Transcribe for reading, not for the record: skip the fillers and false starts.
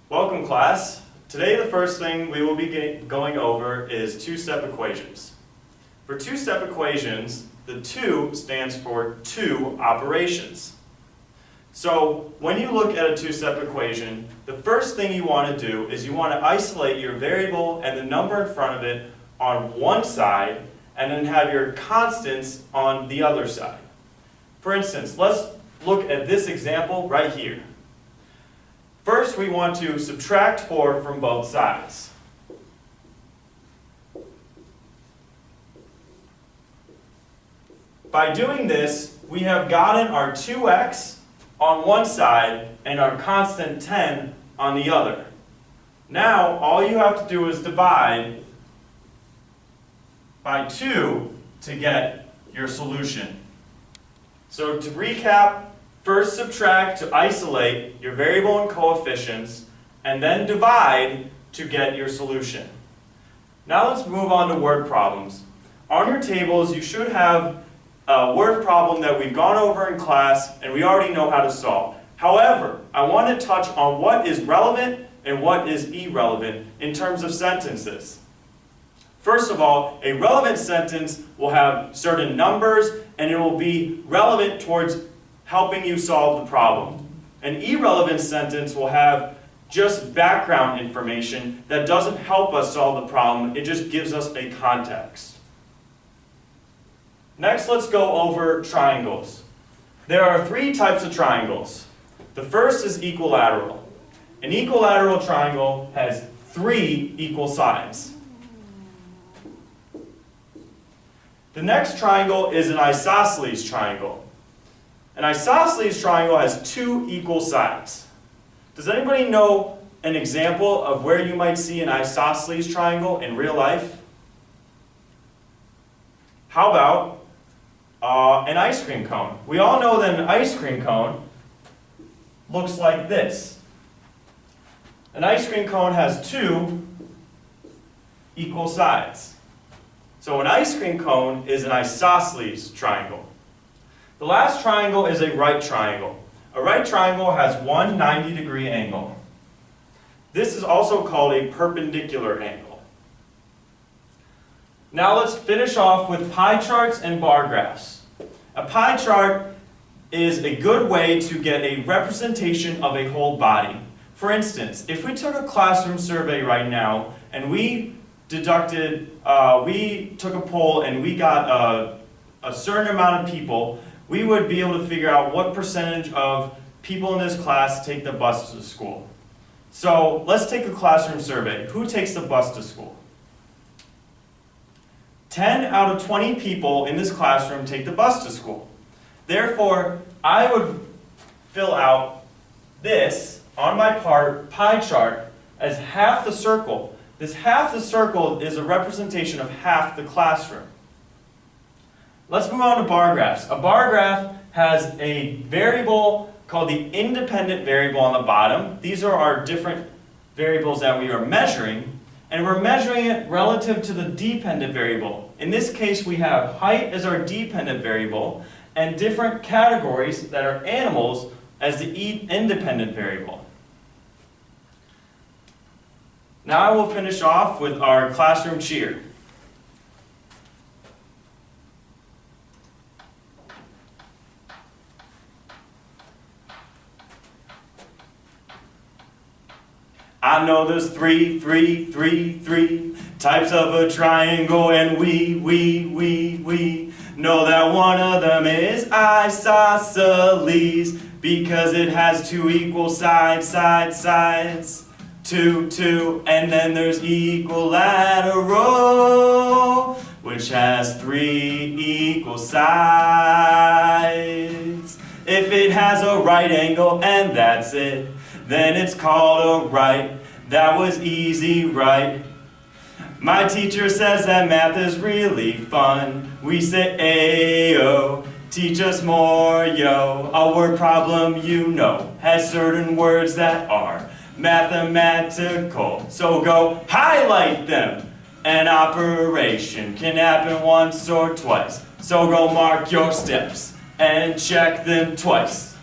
Welcome, class. Today the first thing we will be going over is two-step equations. For two-step equations, the 2 stands for two operations. So when you look at a two-step equation, the first thing you want to do is you want to isolate your variable and the number in front of it on one side and then have your constants on the other side. For instance, let's look at this example right here. First, we want to subtract 4 from both sides. By doing this, we have gotten our 2x on one side and our constant 10 on the other. Now, all you have to do is divide by 2 to get your solution. So to recap, first subtract to isolate your variable and coefficients, and then divide to get your solution. Now let's move on to word problems. On your tables, you should have a word problem that we've gone over in class and we already know how to solve. However, I want to touch on what is relevant and what is irrelevant in terms of sentences. First of all, a relevant sentence will have certain numbers and it will be relevant towards helping you solve the problem. An irrelevant sentence will have just background information that doesn't help us solve the problem, it just gives us a context. Next, let's go over triangles. There are 3 types of triangles. The first is equilateral. An equilateral triangle has 3 equal sides. The next triangle is an isosceles triangle. An isosceles triangle has 2 equal sides. Does anybody know an example of where you might see an isosceles triangle in real life? How about an ice cream cone? We all know that an ice cream cone looks like this. An ice cream cone has 2 equal sides. So an ice cream cone is an isosceles triangle. The last triangle is a right triangle. A right triangle has one 90-degree angle. This is also called a perpendicular angle. Now let's finish off with pie charts and bar graphs. A pie chart is a good way to get a representation of a whole body. For instance, if we took a classroom survey right now and we took a poll and we got a certain amount of people, we would be able to figure out what percentage of people in this class take the bus to school. So let's take a classroom survey. Who takes the bus to school? 10 out of 20 people in this classroom take the bus to school. Therefore, I would fill out this on my pie chart as half the circle. This half the circle is a representation of half the classroom. Let's move on to bar graphs. A bar graph has a variable called the independent variable on the bottom. These are our different variables that we are measuring, and we're measuring it relative to the dependent variable. In this case, we have height as our dependent variable, and different categories that are animals as the independent variable. Now I will finish off with our classroom cheer. I know there's three types of a triangle, and we know that one of them is isosceles because it has 2 equal sides. 2, and then there's equilateral, which has 3 equal sides. If it has a right angle and that's it, then it's called a right. That was easy, right? My teacher says that math is really fun. We say, ayo, teach us more, yo. A word problem, you know, has certain words that are mathematical. So go highlight them. An operation can happen once or twice. So go mark your steps and check them twice.